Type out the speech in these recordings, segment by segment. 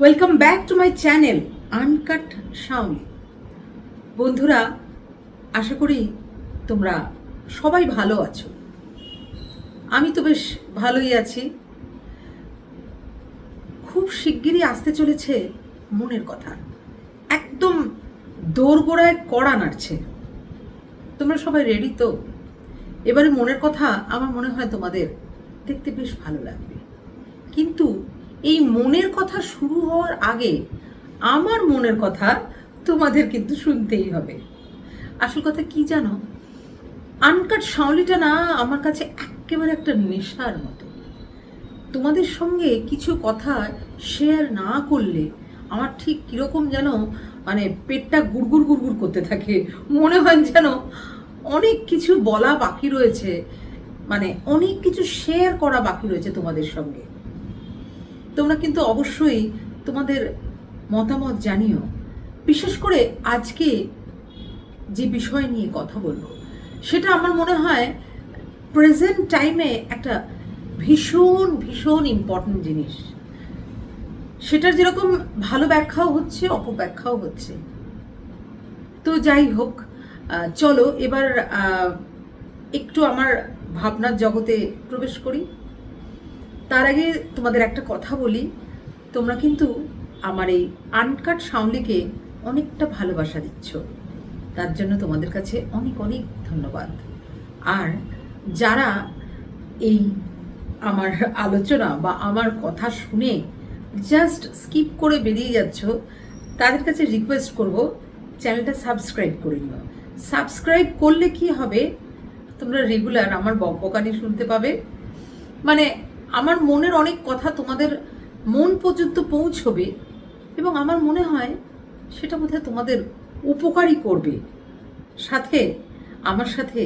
Welcome back to my channel uncut Shaoli. বন্ধুরা, আশা করি তোমরা সবাই ভালো আছো। আমি তো বেশ ভালোই আছি। খুব শিগগিরই আসতে চলেছে মনের কথা, একদম দোরগোড়ায় কড়া নাড়ছে। তোমরা সবাই রেডি তো? এবারে মনের কথা আমার মনে হয় তোমাদের দেখতে বেশ ভালো লাগবে। কিন্তু এই মনের কথা শুরু হওয়ার আগে আমার মনের কথা তোমাদের কিন্তু শুনতেই হবে। আসল কথা কি জানো, আনকাট শাওলিটা না আমার কাছে একেবারে একটা নেশার মতো। তোমাদের সঙ্গে কিছু কথা শেয়ার না করলে আমার ঠিক কীরকম যেন পেটটা গুড়গুড় গুড়গুড় করতে থাকে। মনে হয় যেন অনেক কিছু বলা বাকি রয়েছে, অনেক কিছু শেয়ার করা বাকি রয়েছে তোমাদের সঙ্গে। তোমরা কিন্তু অবশ্যই তোমাদের মতামত জানিও। বিশেষ করে আজকে যে বিষয় নিয়ে কথা বলবো সেটা আমার মনে হয় প্রেজেন্ট টাইমে একটা ভীষণ ভীষণ ইম্পর্টেন্ট জিনিস। সেটার যেরকম ভালো ব্যাখ্যাও হচ্ছে, অপব্যাখ্যাও হচ্ছে। তো যাই হোক, চলো এবার একটু আমার ভাবনার জগতে প্রবেশ করি। তার আগে তোমাদের একটা কথা বলি, তোমরা কিন্তু আমার এই আনকাট শাওলিকে অনেকটা ভালোবাসা দিচ্ছ, তার জন্য তোমাদের কাছে অনেক অনেক ধন্যবাদ। আর যারা এই আমার আলোচনা বা আমার কথা শুনে জাস্ট স্কিপ করে বেরিয়ে যাচ্ছ, তাদের কাছে রিকোয়েস্ট করব চ্যানেলটা সাবস্ক্রাইব করে নিও। সাবস্ক্রাইব করলে কি হবে, তোমরা রেগুলার আমার বকবকানি শুনতে পাবে। আমার মনের অনেক কথা তোমাদের মন পর্যন্ত পৌঁছবে এবং আমার মনে হয় সেটা বোধহয় তোমাদের উপকারই করবে। সাথে আমার সাথে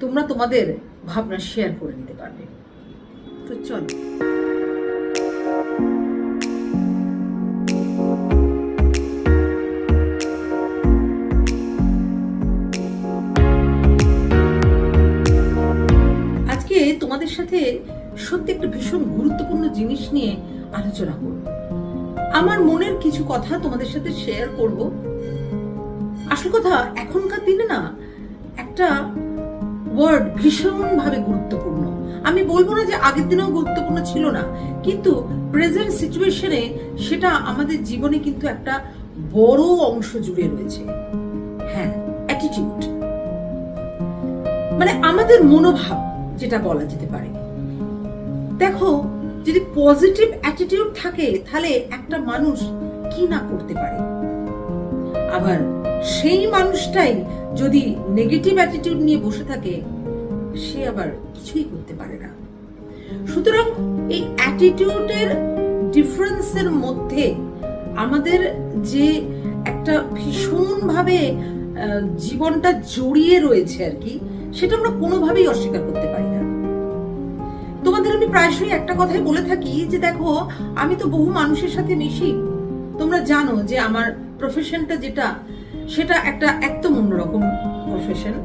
তোমরা তোমাদের ভাবনা শেয়ার করে নিতে পারবে। তো চলো। আজকে তোমাদের সাথে সত্যি একটা ভীষণ গুরুত্বপূর্ণ জিনিস নিয়ে আলোচনা করব। আমার মনের কিছু কথা তোমাদের সাথে শেয়ার করব। আসল কথা, এখনকার দিনে না একটা ওয়ার্ড ভীষণভাবে গুরুত্বপূর্ণ। আমি বলবো না যে আগের দিনেও গুরুত্বপূর্ণ ছিল না, কিন্তু প্রেজেন্ট সিচুয়েশনে সেটা আমাদের জীবনে কিন্তু একটা বড় অংশ জুড়ে রয়েছে। হ্যাঁ, অ্যাটিটিউড, আমাদের মনোভাব যেটা বলা যেতে পারে। দেখো, যদি পজিটিভ অ্যাটিটিউড থাকে তাহলে একটা মানুষ কি না করতে পারে, আবার সেই মানুষটাই যদি নেগেটিভ অ্যাটিটিউড নিয়ে বসে থাকে সে আবার কিছুই করতে পারে না। সুতরাং এই অ্যাটিটিউডের ডিফারেন্সের মধ্যে আমাদের যে একটা ভীষণভাবে জীবনটা জড়িয়ে রয়েছে আর কি, সেটা আমরা কোনোভাবেই অস্বীকার করতে পারি না। তোমাদের আমি প্রায়শই একটা কথাই বলে থাকি যে দেখো, আমি তো বহু মানুষের সাথে মিশি। তোমরা জানো যে আমার প্রফেশনটা যেটা, সেটা একটা একদম অন্যরকম প্রফেশন।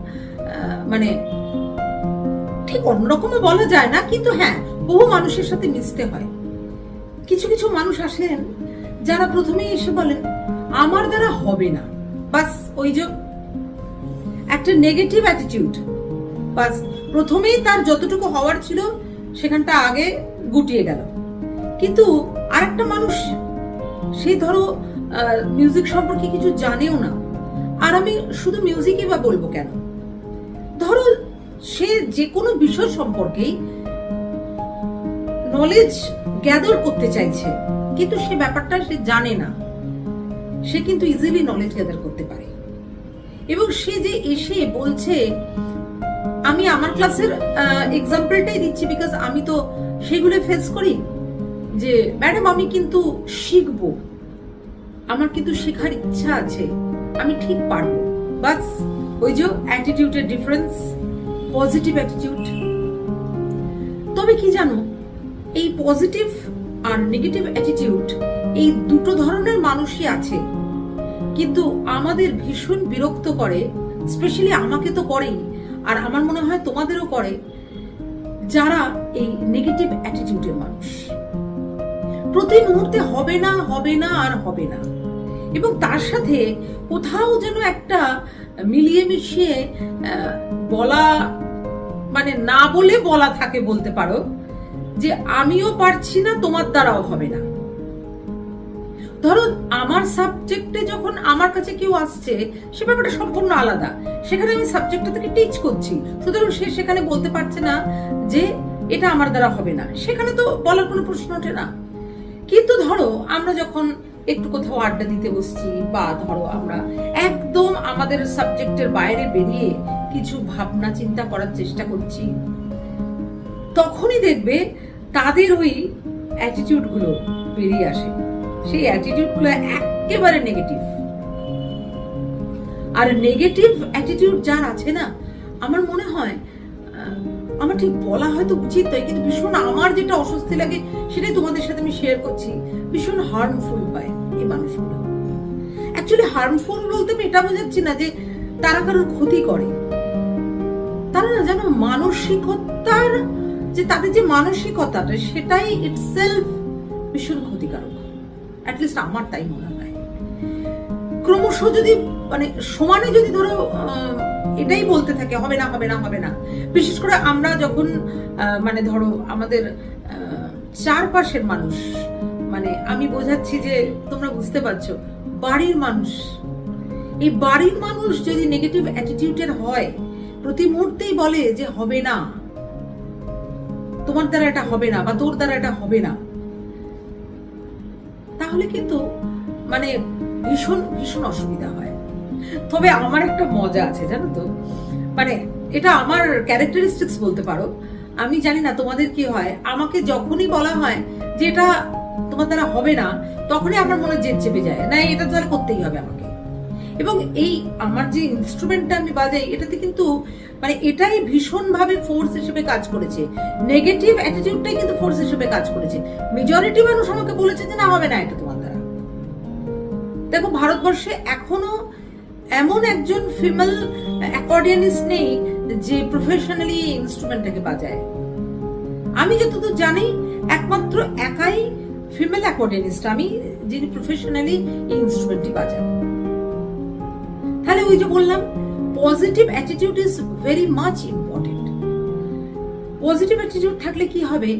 ঠিক অন্যরকমও বলা যায় না, কিন্তু হ্যাঁ, বহু মানুষের সাথে মিশতে হয়। কিছু কিছু মানুষ আসেন যারা প্রথমেই এসে বলেন আমার দ্বারা হবে না, বাস ওই যে একটা নেগেটিভ অ্যাটিটিউড, বাস প্রথমেই তার যতটুকু হওয়ার ছিল সেখানটা আগে গুটিয়ে গেল। কিন্তু আরেকটা মানুষ, সেই ধরো মিউজিক সম্পর্কে কিছু জানেও না, আর আমি শুধু মিউজিকই বা বলবো কেন, ধরো সে যে কোনো বিষয় সম্পর্কেই নলেজ গ্যাদার করতে চাইছে, কিন্তু সে ব্যাপারটা সে জানে না, সে কিন্তু ইজিলি নলেজ গ্যাদার করতে পারে। এবং সে যে এসে বলছে, আমি আমার ক্লাসের এক্সাম্পলটাই দিচ্ছি বিকজ আমি তো সেগুলো ফেস করি, যে ম্যাডাম আমি কিন্তু শিখবো, আমার কিন্তু শেখার ইচ্ছা আছে, আমি ঠিক পারবো। বাস ওই যে অ্যাটিটিউডের ডিফারেন্স, পজিটিভ অ্যাটিটিউড। তবে কি জানো, এই পজিটিভ আর নেগেটিভ অ্যাটিটিউড, এই দুটো ধরনের মানুষই আছে, কিন্তু আমাদের ভীষণ বিরক্ত করে, স্পেশালি আমাকে তো করেই, আর আমার মনে হয় তোমাদেরও করে, যারা এই নেগেটিভ অ্যাটিটিউডের মানুষ। প্রতি মুহূর্তে হবে না হবে না আর হবে না, এবং তার সাথে কোথাও যেন একটা মিলিয়ে মিশিয়ে বলা, মানে না বলে বলা থাকে বলতে পারো, যে আমিও পারছি না, তোমার দ্বারাও হবে না। ধরো আমার সাবজেক্টে যখন আমার কাছে কেউ আসছে, সে ব্যাপারটা সম্পূর্ণ আলাদা, সেখানে আমি সাবজেক্টটা থেকে টিচ করছি, সুতরাং সে সেখানে বলতে পারছে না যে এটা আমার দ্বারা হবে না, সেখানে তো বলার কোনো প্রশ্ন ওঠে না। কিন্তু ধরো আমরা যখন একটু কোথাও আড্ডা দিতে বসছি, বা ধরো আমরা একদম আমাদের সাবজেক্টের বাইরে বেরিয়ে কিছু ভাবনা চিন্তা করার চেষ্টা করছি, তখনই দেখবে তাদের ওই অ্যাটিটিউড গুলো বেরিয়ে আসে। সেই অ্যাটিটিউড গুলো একেবারে নেগেটিভ। আর নেগেটিভ অ্যাটিটিউড যার আছে না, আমার মনে হয়, আমার ঠিক বলা হয়তো উচিত নয়, কিন্তু ভীষণ আমার যেটা অস্বস্তি লাগে সেটাই তোমাদের সাথে আমি শেয়ার করছি, ভীষণ হার্মফুল হয় এই মানুষগুলো। অ্যাকচুয়ালি হার্মফুল বলতে আমি এটা বোঝাচ্ছি না যে তারা কারোর ক্ষতি করে, তারা না যেন মানসিকতার যে তাদের যে মানসিকতাটা, সেটাই ইটসেলফ ভীষণ ক্ষতিকারক। অ্যাটলিস্ট আমার তাই মনে হয়। ক্রমশ যদি মানে সমানে যদি ধরো এটাই বলতে থাকে হবে না হবে না হবে না, বিশেষ করে আমরা যখন মানে ধরো আমাদের চারপাশের মানুষ, মানে আমি বোঝাচ্ছি যে তোমরা বুঝতে পারছো, বাড়ির মানুষ, এই বাড়ির মানুষ যদি নেগেটিভ অ্যাটিটিউডের হয়, প্রতি মুহূর্তেই বলে যে হবে না, তোমার দ্বারা এটা হবে না, বা তোর দ্বারা এটা হবে না, তাহলে কিন্তু মানে ভীষণ ভীষণ অসুবিধা হয়। তবে আমার একটা মজা আছে জানো তো, মানে এটা আমার ক্যারেক্টারিস্টিক্স বলতে পারো, আমি জানি না তোমাদের কি হয়, আমাকে যখনই বলা হয় যে এটা তোমার দ্বারা হবে না, তখনই আমার মনে জেদ চেপে যায়, না এটা তাহলে করতেই হবে আমাকে। এবং এই আমার যে ইনস্ট্রুমেন্টটা আমি বাজাই, এটাতে কিন্তু মানে এটাই ভীষণ ভাবে ফোর্স হিসেবে কাজ করেছে, নেগেটিভ অ্যাটিটিউডটাই কিন্তু ফোর্স হিসেবে কাজ করেছে। মেজরিটি মানুষ আমাকে বলেছে যে না হবে না এটা তোমার দ্বারা। দেখো ভারতবর্ষে এখনো এমন একজন ফিমেল অ্যাকর্ডিয়নিস্ট নেই যে প্রফেশনালি এই ইনস্ট্রুমেন্টটাকে বাজায়। আমি যতদূর জানি একমাত্র একাই ফিমেল অ্যাকর্ডিয়নিস্ট আমি, যিনি প্রফেশনালি এই ইনস্ট্রুমেন্টটি বাজায়। তাহলে ওই যে বললাম, positive attitude is very much important. Positive attitude থাকলে কি হবে,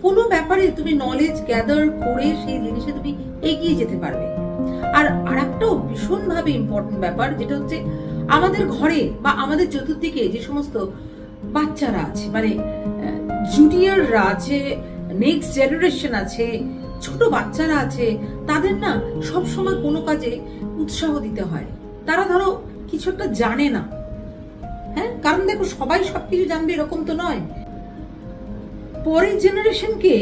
কোনো ব্যাপারে তুমি নলেজ গ্যাদার করে সেই জিনিসে তুমি এগিয়ে যেতে পারবে। আর আরেকটাও ভীষণভাবে ইম্পর্টেন্ট ব্যাপার, যেটা হচ্ছে আমাদের ঘরে বা আমাদের চতুর্দিকে যে সমস্ত বাচ্চারা আছে, মানে জুনিয়ররা আছে, নেক্সট জেনারেশন আছে, ছোট বাচ্চারা আছে, তাদের না সব সময় কোনো কাজে উৎসাহ দিতে হয়। তারা ধরো কিছু একটা জানে না, হ্যাঁ, কারণ দেখো সবাই সবকিছু জানবে এরকম তো নয়। পরের জেনারেশনকে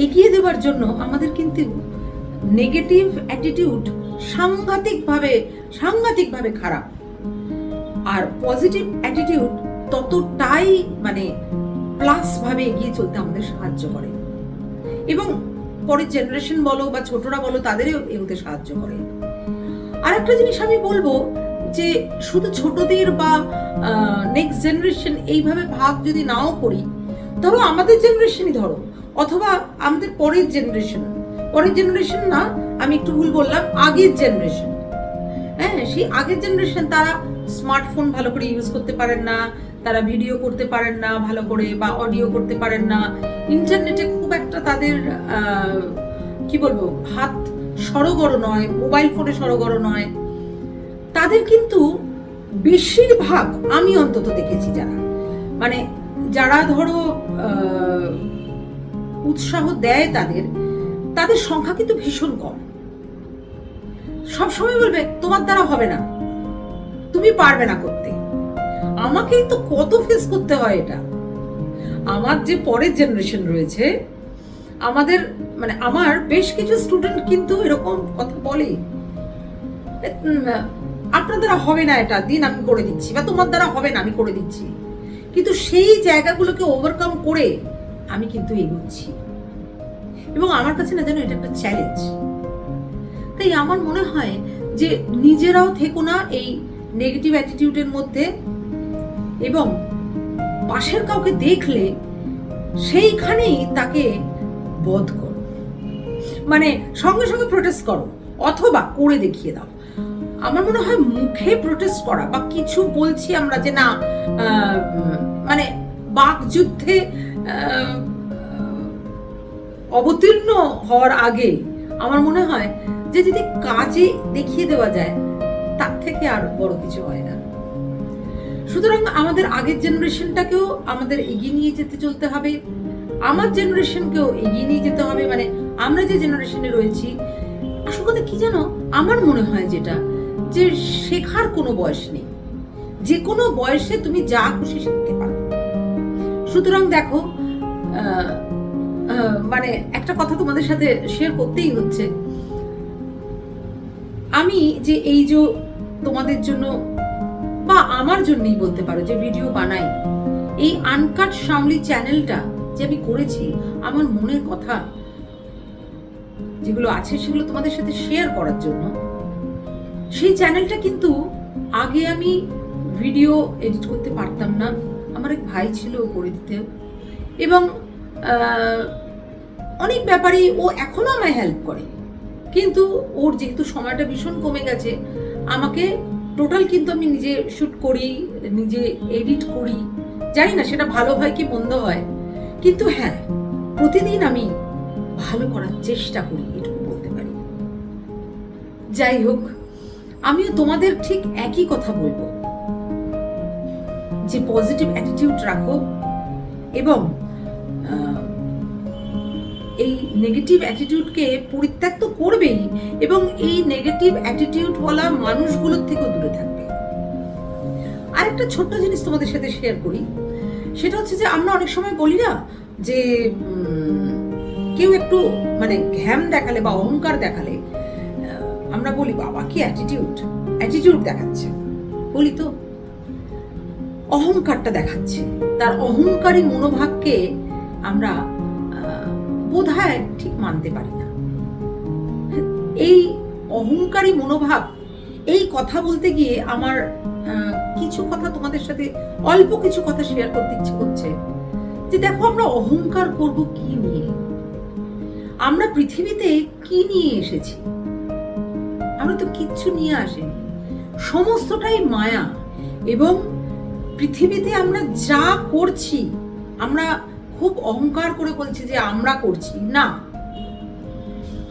এগিয়ে দেওয়ার জন্য আমাদের কিন্তু নেগেটিভ অ্যাটিটিউড সাংঘাতিকভাবে খারাপ, আর পজিটিভ অ্যাটিটিউড ততটাই মানে প্লাস ভাবে এগিয়ে চলতে আমাদের সাহায্য করে, এবং পরের জেনারেশন বলো বা ছোটরা বলো তাদেরও এগোতে সাহায্য করে। আর একটা জিনিস আমি বলবো যে শুধু ছোটদের বা নেক্সট জেনারেশন এইভাবে ভাগ যদি নাও করি, ধরো আমাদের জেনারেশনই ধরো, অথবা আমাদের পরের জেনারেশন না, আমি একটু ভুল বললাম, আগের জেনারেশন, হ্যাঁ, সেই আগের জেনারেশন তারা স্মার্টফোন ভালো করে ইউজ করতে পারেন না, তারা ভিডিও করতে পারেন না ভালো করে, বা অডিও করতে পারেন না, ইন্টারনেটে খুব একটা তাদের কি বলবো হাত সরগড় নয়, মোবাইল ফোনে সরগড় নয়। তাদের কিন্তু বেশিরভাগ, আমি অন্তত দেখেছি, যারা ধরো উৎসাহ দেয় তাদের সংখ্যা কিন্তু ভীষণ কম। সবসময় বলবে তোমার দ্বারা হবে না, তুমি পারবে না করতে। আমাকেই তো কত ফেস করতে হয় এটা। আমার যে পরের জেনারেশন রয়েছে, আমাদের মানে আমার বেশ কিছু স্টুডেন্ট কিন্তু এরকম কথা বলে, আপনার দ্বারা হবে না এটা, দিন আমি করে দিচ্ছি, বা তোমার দ্বারা হবে না আমি করে দিচ্ছি। কিন্তু সেই জায়গাগুলোকে ওভারকাম করে আমি কিন্তু এগোচ্ছি, এবং আমার কাছে না জানো এটা একটা চ্যালেঞ্জ। তাই আমার মনে হয় যে নিজেরাও থেকো না এই নেগেটিভ অ্যাটিটিউডের মধ্যে, এবং পাশের কাউকে দেখলে সেইখানেই তাকে বধ করো। মানে সঙ্গে সঙ্গে প্রোটেস্ট করো অথবা করে দেখিয়ে দাও। আমার মনে হয় মুখে প্রোটেস্ট করা বা কিছু বলছি আমরা যে না মানে বাকযুদ্ধে অবতীর্ণ হওয়ার আগে আমার মনে হয় যে যদি কাজে দেখিয়ে দেওয়া যায় তার থেকে আর বড় কিছু হয় না। সুতরাং আমাদের আগের জেনারেশনটাকেও আমাদের এগিয়ে নিয়ে যেতে চলতে হবে, আমার জেনারেশনকেও এগিয়ে নিয়ে যেতে হবে। মানে আমরা যে জেনারেশনে রয়েছি, আসল কথা কি জানো, আমার মনে হয় যেটা যে শেখার কোনো বয়স নেই, যে কোনো বয়সে তুমি যা খুশি শিখতে পারো। সুতরাং দেখো মানে একটা কথা তোমাদের সাথে শেয়ার করতেই হচ্ছে, আমি যে এই যে তোমাদের জন্য বা আমার জন্যই বলতে পারো যে ভিডিও বানাই, এই আনকাট শাওলি চ্যানেলটা যে আমি করেছি আমার মনের কথা যেগুলো আছে সেগুলো তোমাদের সাথে শেয়ার করার জন্য। সেই চ্যানেলটা কিন্তু আগে আমি ভিডিও এডিট করতে পারতাম না, আমার এক ভাই ছিল করে দিতে, এবং অনেক ব্যাপারে ও এখনো আমায় হেল্প করে, কিন্তু ওর যেহেতু সময়টা ভীষণ কমে গেছে, আমাকে টোটাল কিন্তু আমি নিজে শুট করি, নিজে এডিট করি। জানি না সেটা ভালো হয় কি মন্দ হয়, কিন্তু হ্যাঁ প্রতিদিন আমি ভালো করার চেষ্টা করি, এটুকু বলতে পারি। যাই হোক, আমিও তোমাদের ঠিক একই কথা বলবো যে পজিটিভ অ্যাটিটিউড রাখো, এবং এই নেগেটিভ অ্যাটিটিউডকে পরিত্যাগ তো করবেই, এবং এই নেগেটিভ অ্যাটিটিউডওয়ালা মানুষগুলোর থেকেও দূরে থাকবে। আরেকটা ছোট্ট জিনিস তোমাদের সাথে শেয়ার করি, সেটা হচ্ছে যে আমরা অনেক সময় বলি না যে কেউ একটু মানে ঘ্যাম দেখালে বা অহংকার দেখালে আমরা বলি বাবা কি অ্যাটিটিউড দেখাচ্ছে, বলি তো অহংকারটা দেখাচ্ছে। তার অহংকারী মনোভাবকে আমরা বোধহয় ঠিক মানতে পারি না। এই অহংকারী মনোভাব, এই কথা বলতে গিয়ে আমার কিছু কথা তোমাদের সাথে অল্প কিছু কথা শেয়ার করতে ইচ্ছে করছে। যে দেখো আমরা অহংকার করব কি নিয়ে, আমরা পৃথিবীতে কি নিয়ে এসেছি? আমরা তো কিচ্ছু নিয়ে আসিনি, সমস্তটাই মায়া। এবং পৃথিবীতে আমরা যা করছি আমরা খুব অহংকার করে বলছি যে আমরা করছি না।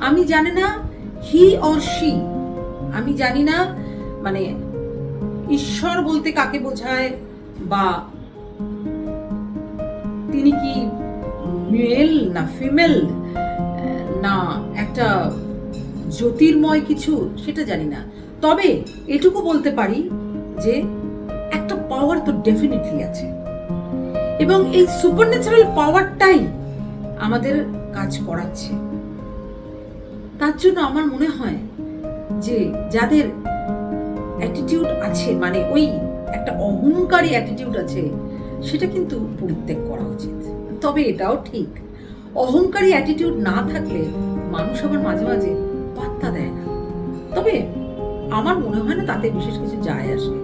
আমি জানি না হি অর শি, আমি জানি না মানে ঈশ্বর বলতে কাকে বোঝায়, বা তিনি কি মেল না ফিমেল না একটা জ্যোতির্ময় কিছু, সেটা জানি না। তবে এটুকু বলতে পারি যে একটা পাওয়ার তো ডেফিনেটলি আছে, এবং এই সুপারন্যাচারাল পাওয়ারটাই আমাদের কাজ করাচ্ছে। তার জন্য আমার মনে হয় যে যাদের অ্যাটিটিউড আছে, মানে ওই একটা অহংকারী অ্যাটিটিউড আছে, সেটা কিন্তু পরিত্যাগ করা উচিত। তবে এটাও ঠিক, অহংকারী অ্যাটিটিউড না থাকলে মানুষ আবার মাঝে মাঝে পাত্তা দেয় না। তবে আমার মনে হয় না তাতে বিশেষ কিছু যায় আসে।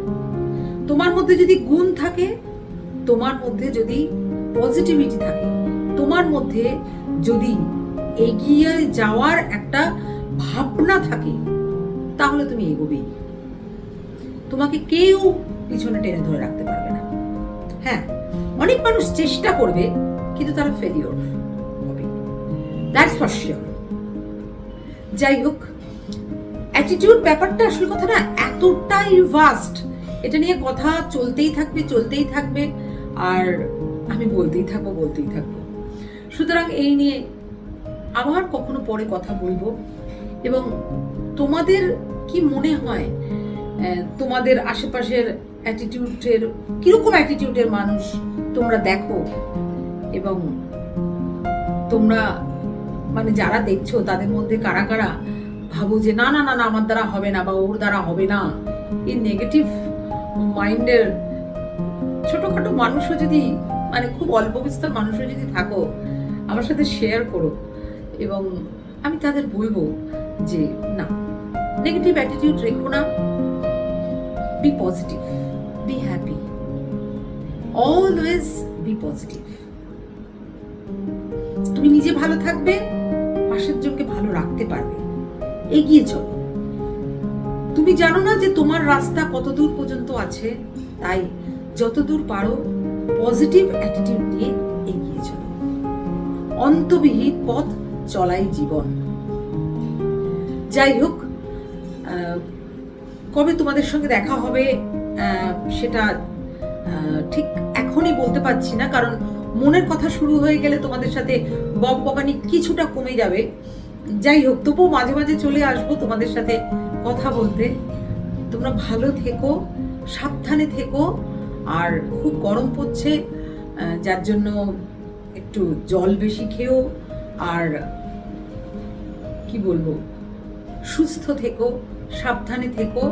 তোমার মধ্যে যদি গুণ থাকে, তোমার মধ্যে যদি পজিটিভিটি থাকে, তোমার মধ্যে যদি এগিয়ে যাওয়ার একটা ভাবনা থাকে, তাহলে তুমি এগোবেই। তোমাকে কেউ পিছনে টেনে ধরে রাখতে পারবে না। হ্যাঁ, অনেক মানুষ চেষ্টা করবে, কিন্তু তারা ফেলিওর হবে, দ্যাটস ফর শিওর। যাই হোক, অ্যাটিটিউড ব্যাপারটা আসল কথা না এতটাই ভাস্ট, এটা নিয়ে কথা চলতেই থাকবে, আর আমি বলতেই থাকবো। সুতরাং এই নিয়ে আবার কখনো পরে কথা বলবো। এবং তোমাদের কি মনে হয়, তোমাদের আশেপাশের অ্যাটিটিউডের কিরকম অ্যাটিটিউডের মানুষ তোমরা দেখো, এবং তোমরা মানে যারা দেখছো তাদের মধ্যে কারা কারা ভাবো যে না না না না আমার দ্বারা হবে না বা ওর দ্বারা হবে না। এই নেগেটিভ মাইন্ডের ছোটখাটো মানুষও যদি মানে খুব অল্প বিস্তর মানুষও যদি থাকো, আমার সাথে শেয়ার করো, এবং আমি তাদের বলবো যে না, নেগেটিভ অ্যাটিটিউড রেখো না, be positive, be happy, always be positive. তুমি নিজে ভালো থাকবে, পাশের জনকে ভালো রাখতে পারবে। এগিয়ে চলো। তুমি জানো না যে তোমার রাস্তা কত দূর পর্যন্ত আছে, তাই যতদূর পারো পজিটিভ অ্যাটিটিউড নিয়ে এগিয়ে চলো। অন্তবিহীন পথ চলাই জীবন। যাই হোক, কবে তোমাদের সঙ্গে দেখা হবে সেটা ঠিক এখনই বলতে পারছি না, কারণ মনের কথা শুরু হয়ে গেলে তোমাদের সাথে বকবকানি কিছুটা কমে যাবে। যাই হোক, তবুও মাঝে মাঝে চলে আসবো তোমাদের সাথে কথা বলতে। তোমরা ভালো থেকো, সাবধানে থেকো, আর খুব গরম পড়ছে, যার জন্য একটু জল বেশি খেও, আর কি বলবো, সুস্থ থেকো, সাবধানে থেকো,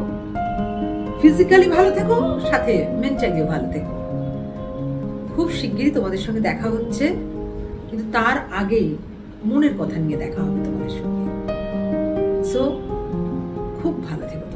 ফিজিক্যালি ভালো থেকো, সাথে মেন্টালিও ভালো থেকো। খুব শিগগিরই তোমাদের সঙ্গে দেখা হচ্ছে, কিন্তু তার আগেই মনের কথা নিয়ে দেখা হবে তোমাদের সঙ্গে। সো খুব ভালো থেকো।